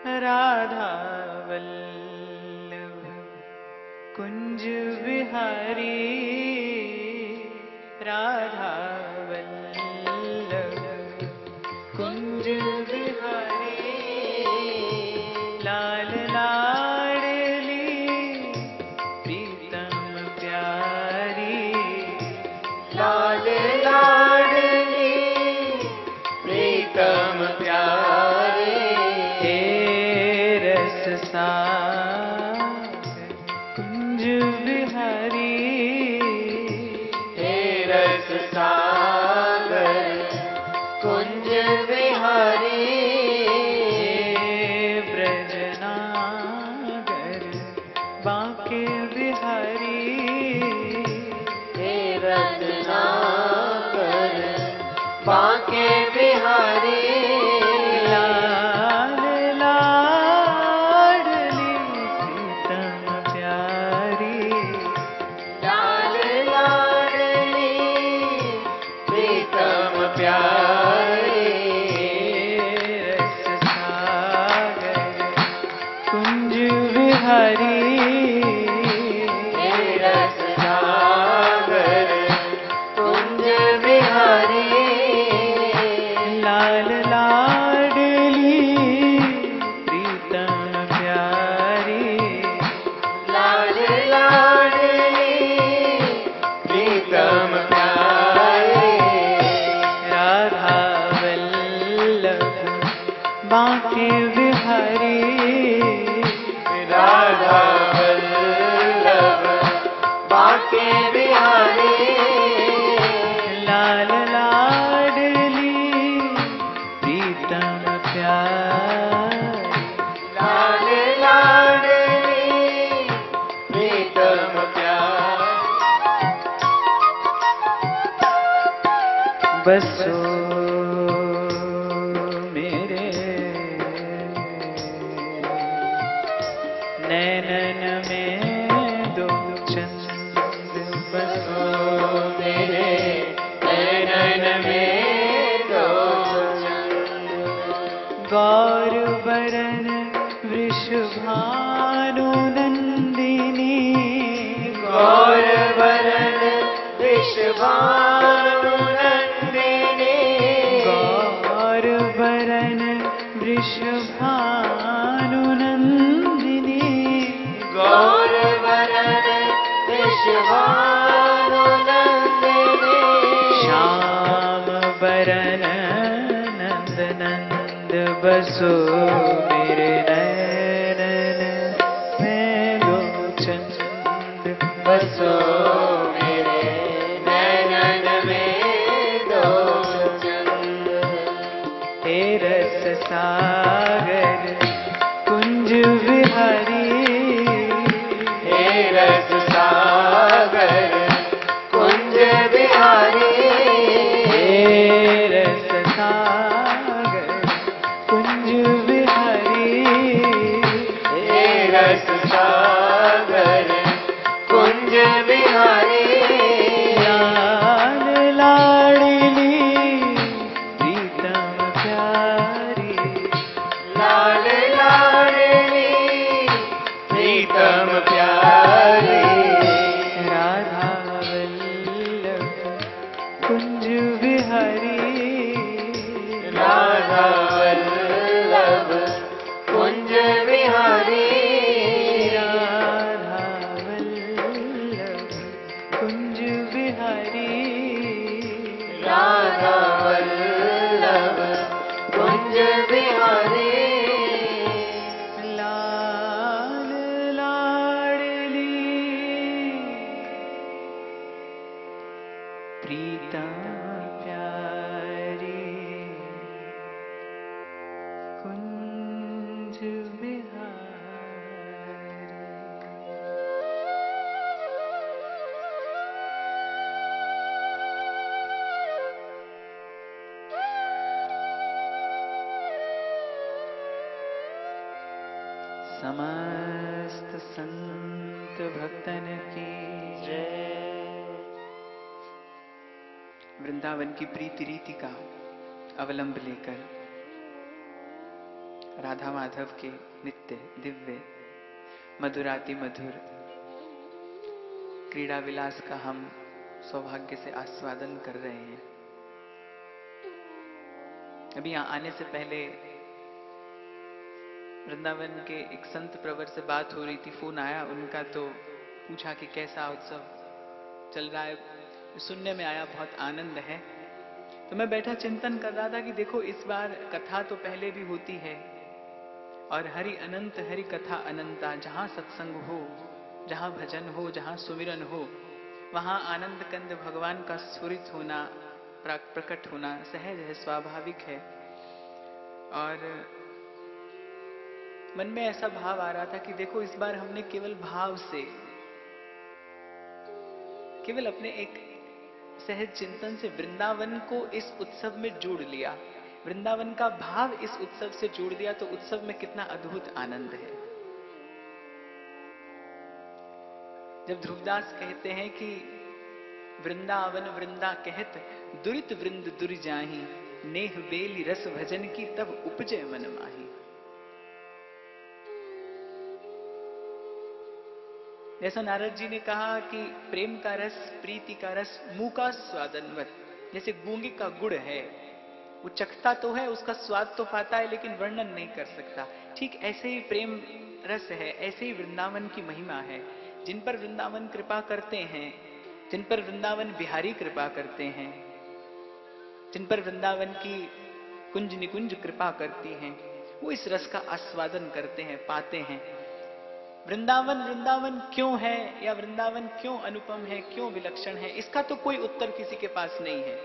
राधा वल्लभ कुंज विहारी, राधा वल्लभ कुंज विहारी, लाल लाडली प्रीतम प्यारी, लाल लाडली प्रीतम प्यारी, हे रस सागर कुंज विहारी, हे रस सागर कुंज विहारी, ब्रजनागर बांके बिहारी, हे रत्नाकर बांके बिहारी, लाल लाडली प्रीतम प्यारी, लाल लाडली प्रीतम प्यारी, रस सागर कुंज विहारी, हे रस सागर कुंज विहारी, लाल लाडली प्रीतम प्यारी, लाल लाडली प्रीतम प्यारी, राधा वल्लभ बांके बिहारी, राधा वल्लभ बांके बिहारी, लाल लाडली प्रीतम प्यारी, लाल लाडली प्रीतम प्यारी, बसो मेरे नैनन में दो चंद, बसो मेरे नैनन में दो चंद, गौर बरन वृषभानु नंदिनी, गौर बरन वृषभानु नंदिनी, गौर बरन वृषभानु नंदिनी, गौर बरन वृषभानु नंदिनी, श्याम बरन नंद नंद बसो मेरे नैनन में दो चंद, बसो मेरे नैनन में दो चंद, हे रस सागर कुंज विहारी, हे रस सागर कुंज विहारी, हे रस सागर कुंज विहारी, हे रस सागर कुंज विहारी, लाल लाडली प्रीतम प्यारी, लाल लाडली प्रीतम प्यारी, राधा वल्लभ कुंज विहारी, राधा वल्लभ कुंज विहारी, राधा वल्लभ कुंज विहारी, राधा वल्लभ कुंज विहारी, लाल लाडली प्रीतम प्यारी, कुंज विहारी। समस्त संत भक्तन की जय। वृंदावन की प्रीति रीति का अवलंब लेकर राधा माधव के नित्य दिव्य मधुराति मधुर क्रीड़ा विलास का हम सौभाग्य से आस्वादन कर रहे हैं। अभी यहाँ आने से पहले वृंदावन के एक संत प्रवर से बात हो रही थी, फोन आया उनका, तो पूछा कि कैसा उत्सव चल रहा है। सुनने में आया बहुत आनंद है। तो मैं बैठा चिंतन कर रहा था कि देखो इस बार कथा तो पहले भी होती है, और हरि अनंत हरि कथा अनंता, जहां सत्संग हो, जहां भजन हो, जहां सुमिरन हो, वहां आनंद कंद भगवान का स्फुरित होना, प्रकट होना सहज है, स्वाभाविक है। और मन में ऐसा भाव आ रहा था कि देखो इस बार हमने केवल भाव से, केवल अपने एक सहज चिंतन से वृंदावन को इस उत्सव में जोड़ लिया, वृंदावन का भाव इस उत्सव से जोड़ दिया, तो उत्सव में कितना अद्भुत आनंद है। जब ध्रुवदास कहते हैं कि वृंदावन वृंदा कहत दुरित वृंद दुर जाहि, नेह बेली रस भजन की तब उपजय मन माही। जैसा नारद जी ने कहा कि प्रेम का रस, प्रीति का रस मुंह का स्वादनवत, जैसे गूंगे का गुड़ है, वो चखता तो है, उसका स्वाद तो पाता है लेकिन वर्णन नहीं कर सकता। ठीक ऐसे ही प्रेम रस है, ऐसे ही वृंदावन की महिमा है। जिन पर वृंदावन कृपा करते हैं, जिन पर वृंदावन बिहारी कृपा करते हैं, जिन पर वृंदावन की कुंज निकुंज कृपा करती हैं, वो इस रस का आस्वादन करते हैं, पाते हैं। वृंदावन वृंदावन क्यों है, या वृंदावन क्यों अनुपम है, क्यों विलक्षण है, इसका तो कोई उत्तर किसी के पास नहीं है,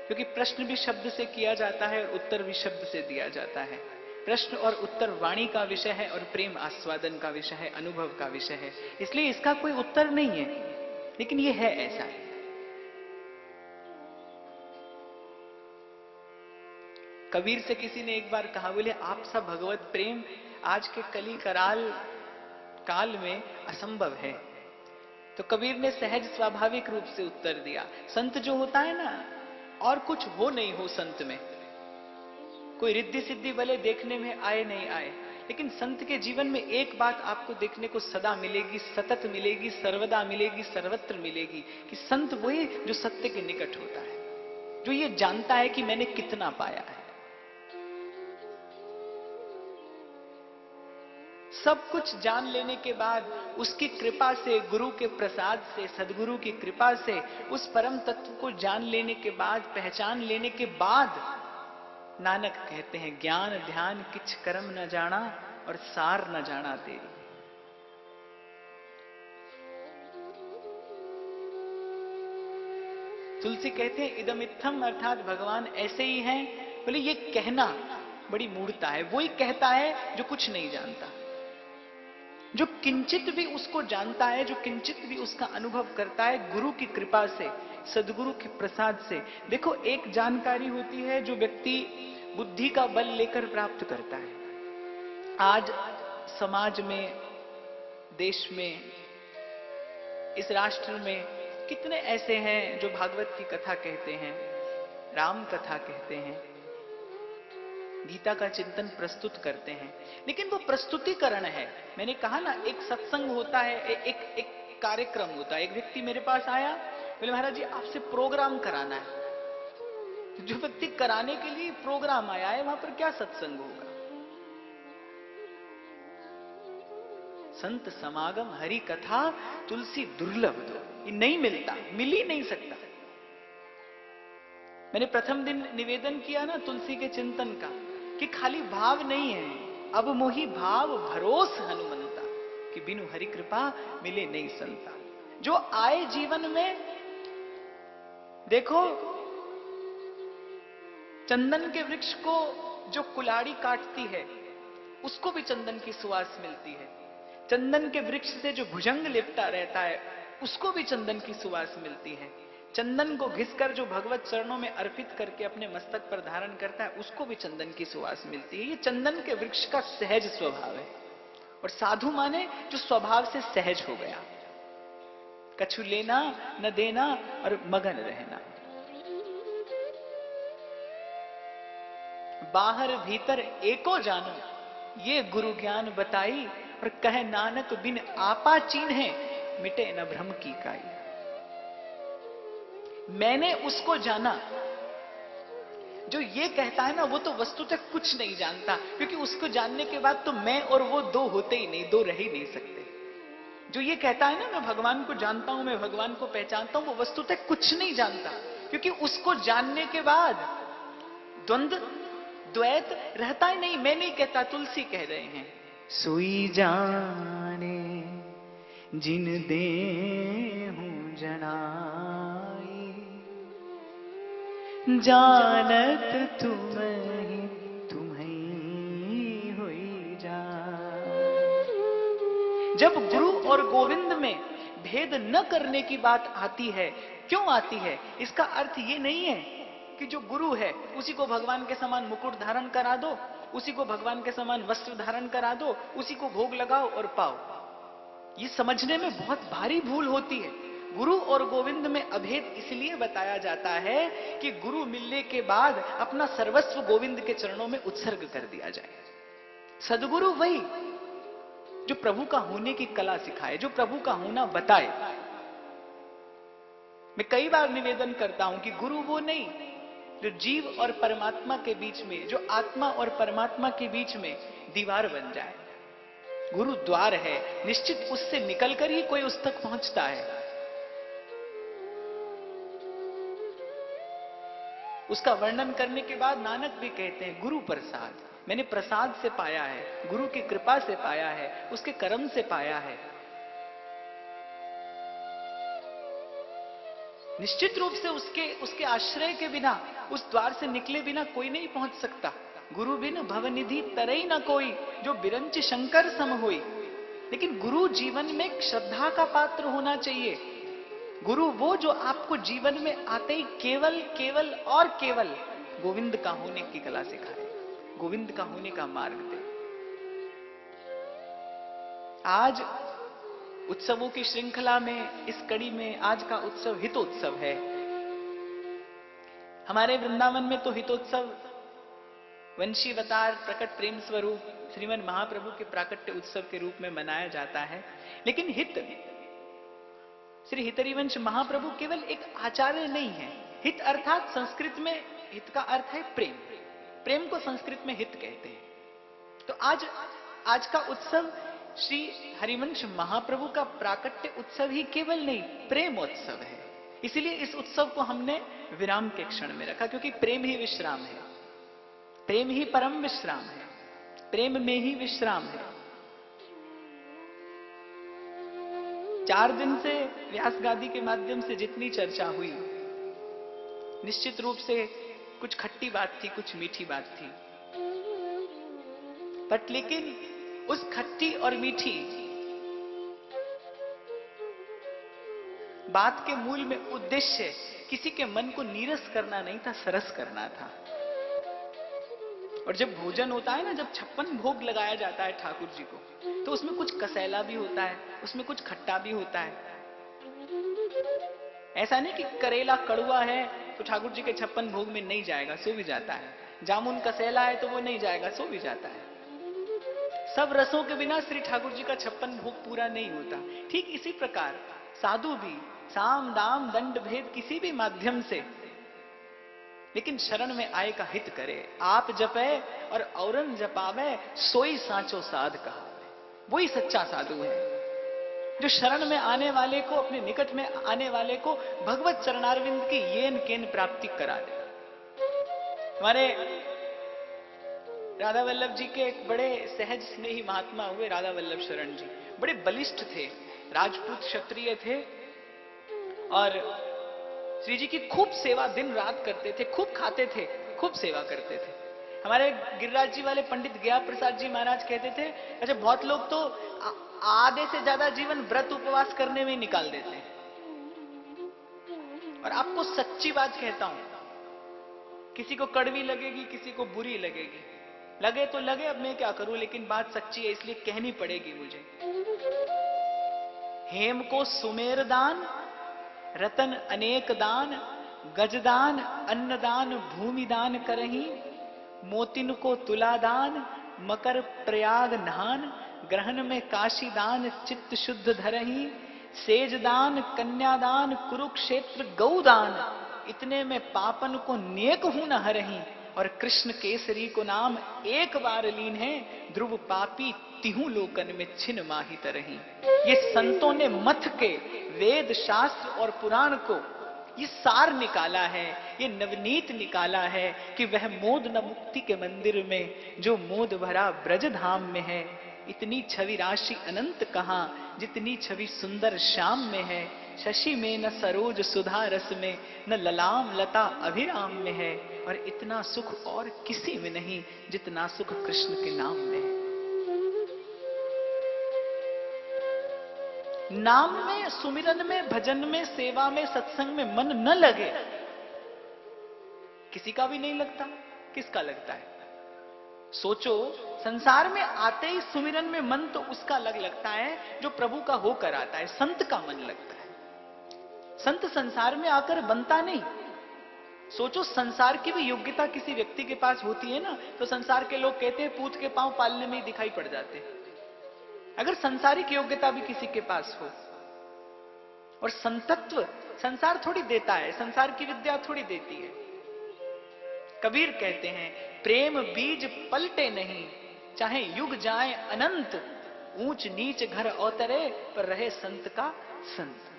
क्योंकि प्रश्न भी शब्द से किया जाता है और उत्तर भी शब्द से दिया जाता है। प्रश्न और उत्तर वाणी का विषय है और प्रेम आस्वादन का विषय है, अनुभव का विषय है, इसलिए इसका कोई उत्तर नहीं है, लेकिन ये है ऐसा। कबीर से किसी ने एक बार कहा, बोले आप सब भगवत प्रेम आज के कली कराल काल में असंभव है। तो कबीर ने सहज स्वाभाविक रूप से उत्तर दिया, संत जो होता है ना, और कुछ हो नहीं हो संत में, कोई रिद्धि सिद्धि भले देखने में आए नहीं आए, लेकिन संत के जीवन में एक बात आपको देखने को सदा मिलेगी, सतत मिलेगी, सर्वदा मिलेगी, सर्वत्र मिलेगी, कि संत वही जो सत्य के निकट होता है, जो ये जानता है कि मैंने कितना पाया है। सब कुछ जान लेने के बाद, उसकी कृपा से, गुरु के प्रसाद से, सदगुरु की कृपा से उस परम तत्व को जान लेने के बाद, पहचान लेने के बाद, नानक कहते हैं ज्ञान ध्यान किछ कर्म न जाना और सार न जाना तेरी। तुलसी कहते हैं इदमित्थम, अर्थात भगवान ऐसे ही हैं। बोले ये कहना बड़ी मूढ़ता है, वही कहता है जो कुछ नहीं जानता, जो किंचित भी उसको जानता है, जो किंचित भी उसका अनुभव करता है गुरु की कृपा से, सदगुरु के प्रसाद से। देखो एक जानकारी होती है जो व्यक्ति बुद्धि का बल लेकर प्राप्त करता है। आज समाज में, देश में, इस राष्ट्र में कितने ऐसे हैं जो भागवत की कथा कहते हैं, राम कथा कहते हैं, गीता का चिंतन प्रस्तुत करते हैं, लेकिन वो प्रस्तुतिकरण है। मैंने कहा ना, एक सत्संग होता है, एक कार्यक्रम होता है। एक व्यक्ति मेरे पास आया, बोले महाराज जी आपसे प्रोग्राम कराना है। जो व्यक्ति कराने के लिए प्रोग्राम आया है, वहां पर क्या सत्संग होगा? संत समागम हरि कथा तुलसी दुर्लभ दो, ये नहीं मिलता, मिल ही नहीं सकता। मैंने प्रथम दिन निवेदन किया ना तुलसी के चिंतन का, कि खाली भाव नहीं है, अब मोही भाव भरोस हनुमंता, कि बिनु हरि कृपा मिले नहीं संता। जो आए जीवन में, देखो चंदन के वृक्ष को जो कुल्हाड़ी काटती है, उसको भी चंदन की सुवास मिलती है। चंदन के वृक्ष से जो भुजंग लिपटा रहता है, उसको भी चंदन की सुवास मिलती है। चंदन को घिसकर जो भगवत चरणों में अर्पित करके अपने मस्तक पर धारण करता है, उसको भी चंदन की सुवास मिलती है। ये चंदन के वृक्ष का सहज स्वभाव है। और साधु माने जो स्वभाव से सहज हो गया, कछु लेना न देना और मगन रहना। बाहर भीतर एको जानो, ये गुरु ज्ञान बताई, और कहे नानक बिन आपा चीन्हे, मिटे न भ्रम की काई। मैंने उसको जाना। जो ये कहता है ना, वो तो वस्तुतः कुछ नहीं जानता, क्योंकि उसको जानने के बाद तो मैं और वो दो होते ही नहीं, दो रह ही नहीं सकते। जो ये कहता है ना, मैं भगवान को जानता हूं, मैं भगवान को पहचानता हूं, वो वस्तुतः कुछ नहीं जानता, क्योंकि उसको जानने के बाद द्वंद्व द्वैत रहता ही नहीं। मैं नहीं कहता, तुलसी कह रहे हैं, सोई जाने जिन दे हूं जनाई, जानत तुम्हें होई जा। जब गुरु और गोविंद में भेद न करने की बात आती है, क्यों आती है? इसका अर्थ ये नहीं है कि जो गुरु है उसी को भगवान के समान मुकुट धारण करा दो, उसी को भगवान के समान वस्त्र धारण करा दो, उसी को भोग लगाओ और पाओ। ये समझने में बहुत भारी भूल होती है। गुरु और गोविंद में अभेद इसलिए बताया जाता है कि गुरु मिलने के बाद अपना सर्वस्व गोविंद के चरणों में उत्सर्ग कर दिया जाए। सदगुरु वही जो प्रभु का होने की कला सिखाए, जो प्रभु का होना बताए। मैं कई बार निवेदन करता हूं कि गुरु वो नहीं जो जीव और परमात्मा के बीच में, जो आत्मा और परमात्मा के बीच में दीवार बन जाए। गुरु द्वार है, निश्चित उससे निकलकर ही कोई उस तक पहुंचता है। उसका वर्णन करने के बाद नानक भी कहते हैं, गुरु प्रसाद, मैंने प्रसाद से पाया है, गुरु की कृपा से पाया है, उसके कर्म से पाया है। निश्चित रूप से उसके आश्रय के बिना, उस द्वार से निकले बिना कोई नहीं पहुंच सकता। गुरु बिन भवनिधि तरई न कोई, जो बिरंच शंकर सम होई। लेकिन गुरु जीवन में श्रद्धा का पात्र होना चाहिए। गुरु वो जो आपको जीवन में आते ही केवल केवल और केवल गोविंद का होने की कला सिखाए, गोविंद का होने का मार्ग दे। आज उत्सवों की श्रृंखला में, इस कड़ी में आज का उत्सव हितोत्सव है। हमारे वृंदावन में तो हितोत्सव वंशीवतार प्रकट प्रेम स्वरूप श्रीमन महाप्रभु के प्राकट्य उत्सव के रूप में मनाया जाता है। लेकिन हित, श्री हितरिवंश महाप्रभु केवल एक आचार्य नहीं है। हित अर्थात संस्कृत में हित का अर्थ है प्रेम। प्रेम को संस्कृत में हित कहते हैं। तो आज का उत्सव श्री हरिवंश महाप्रभु का प्राकट्य उत्सव ही केवल नहीं, प्रेमोत्सव है। इसलिए इस उत्सव को हमने विराम के क्षण में रखा, क्योंकि प्रेम ही विश्राम है, प्रेम ही परम विश्राम है, प्रेम में ही विश्राम है। 4 दिन से व्यास गादी के माध्यम से जितनी चर्चा हुई, निश्चित रूप से कुछ खट्टी बात थी, कुछ मीठी बात थी, बट लेकिन उस खट्टी और मीठी बात के मूल में उद्देश्य किसी के मन को नीरस करना नहीं था, सरस करना था। और जब भोजन होता है ना, जब 56 भोग लगाया जाता है ठाकुर जी को, तो उसमें कुछ कसैला भी होता है, उसमें कुछ खट्टा भी होता है। ऐसा नहीं कि करेला कड़वा है तो ठाकुर जी के 56 भोग में नहीं जाएगा, सो भी जाता है। जामुन कसैला है तो वो नहीं जाएगा, सो भी जाता है। सब रसों के बिना श्री ठाकुर जी का 56 भोग पूरा नहीं होता। ठीक इसी प्रकार साधु भी साम दाम दंड भेद किसी भी माध्यम से, लेकिन शरण में आए का हित करे। आप जपे और औरन जपावे, सोई सांचो साध कहा। वही सच्चा साधु है जो शरण में आने वाले को, अपने निकट में आने वाले को भगवत चरणारविंद की येन केन प्राप्ति करा दे। हमारे राधा वल्लभ जी के एक बड़े सहज स्नेही महात्मा हुए राधा वल्लभ शरण जी। बड़े बलिष्ठ थे, राजपूत क्षत्रिय थे और श्री जी की खूब सेवा दिन रात करते थे, खूब खाते थे, खूब सेवा करते थे। हमारे गिरिराज जी वाले पंडित गया प्रसाद जी महाराज कहते थे, अच्छा बहुत लोग तो आधे से ज्यादा जीवन व्रत उपवास करने में ही निकाल देते हैं। और आपको सच्ची बात कहता हूं, किसी को कड़वी लगेगी, किसी को बुरी लगेगी, लगे तो लगे, अब मैं क्या करूं, लेकिन बात सच्ची है इसलिए कहनी पड़ेगी मुझे। हेम को सुमेर दान, रतन अनेक दान, गजदान अन्नदान भूमि दान करही, मोतिन को तुला दान, मकर प्रयाग नहान, ग्रहण में काशी दान चित्त शुद्ध धरही, सेजदान कन्यादान कुरुक्षेत्र गौदान, इतने में पापन को नेक हूं न हरही, और कृष्ण केसरी को नाम एक बार लीन है, ध्रुव पापी तिहु लोकन में छिन माही तरही। ये संतों ने मथ के वेद शास्त्र और पुराण को ये सार निकाला है, ये नवनीत निकाला है कि वह मोद न मुक्ति के मंदिर में, जो मोद भरा ब्रज धाम में है। इतनी छवि राशि अनंत कहां, जितनी छवि सुंदर श्याम में है। शशि में न सरोज सुधा रस में, न ललाम लता अभिराम में है, और इतना सुख और किसी में नहीं जितना सुख कृष्ण के नाम में है। नाम में, सुमिरन में, भजन में, सेवा में, सत्संग में मन न लगे, किसी का भी नहीं लगता। किसका लगता है? सोचो, संसार में आते ही सुमिरन में मन तो उसका लगता है जो प्रभु का होकर आता है, संत का मन लगता है। संत संसार में आकर बनता नहीं। सोचो, संसार की भी योग्यता किसी व्यक्ति के पास होती है ना, तो संसार के लोग कहते हैं पूत के पांव पालने में ही दिखाई पड़ जाते हैं। अगर संसारिक योग्यता भी किसी के पास हो, और संतत्व संसार थोड़ी देता है, संसार की विद्या थोड़ी देती है। कबीर कहते हैं, प्रेम बीज पलटे नहीं, चाहे युग जाए अनंत, ऊंच नीच घर अवतरे, पर रहे संत का संत।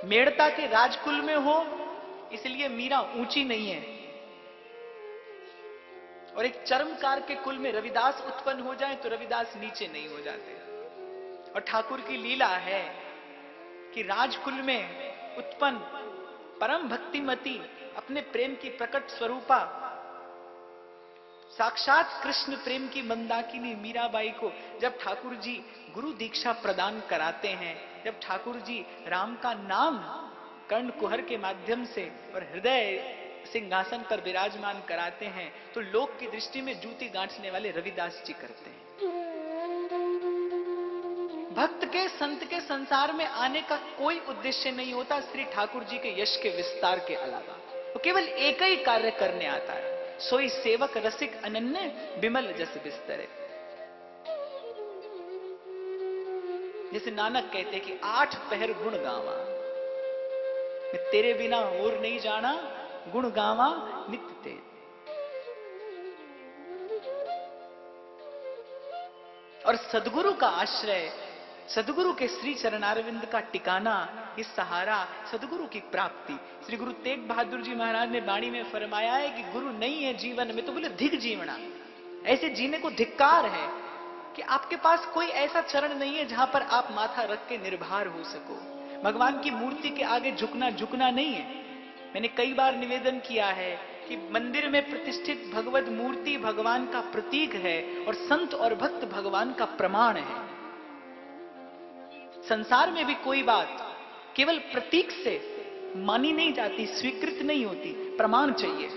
मेड़ता के राजकुल में हो इसलिए मीरा ऊंची नहीं है, और एक चर्मकार के कुल में रविदास उत्पन्न हो जाए तो रविदास नीचे नहीं हो जाते। और ठाकुर की लीला है कि राजकुल में उत्पन्न परम भक्तिमती, अपने प्रेम की प्रकट स्वरूपा, साक्षात कृष्ण प्रेम की मंदाकिनी मीराबाई को जब ठाकुर जी गुरु दीक्षा प्रदान कराते हैं, जब ठाकुर जी राम का नाम कर्ण कुहर के माध्यम से और हृदय सिंहासन पर विराजमान कराते हैं, तो लोक की दृष्टि में जूती गांठने वाले रविदास जी करते हैं। भक्त के, संत के संसार में आने का कोई उद्देश्य नहीं होता श्री ठाकुर जी के यश के विस्तार के अलावा। वो केवल एक ही कार्य करने आता है, सोई सेवक रसिक अनन्य, बिमल जस बिस्तरे। जैसे नानक कहते कि 8 पहर गुण गावा, मैं तेरे बिना और नहीं जाना, गुण गावा नित्य तेरे। और सदगुरु का आश्रय, सदगुरु के श्री चरणारविंद का टिकाना, इस सहारा, सदगुरु की प्राप्ति। श्री गुरु तेग बहादुर जी महाराज ने बाणी में फरमाया है कि गुरु नहीं है जीवन में तो बोले धिक जीवना, ऐसे जीने को धिक्कार है कि आपके पास कोई ऐसा चरण नहीं है जहां पर आप माथा रख के निर्भर हो सको। भगवान की मूर्ति के आगे झुकना नहीं है। मैंने कई बार निवेदन किया है कि मंदिर में प्रतिष्ठित भगवत मूर्ति भगवान का प्रतीक है और संत और भक्त भगवान का प्रमाण है। संसार में भी कोई बात केवल प्रतीक से मानी नहीं जाती, स्वीकृत नहीं होती, प्रमाण चाहिए।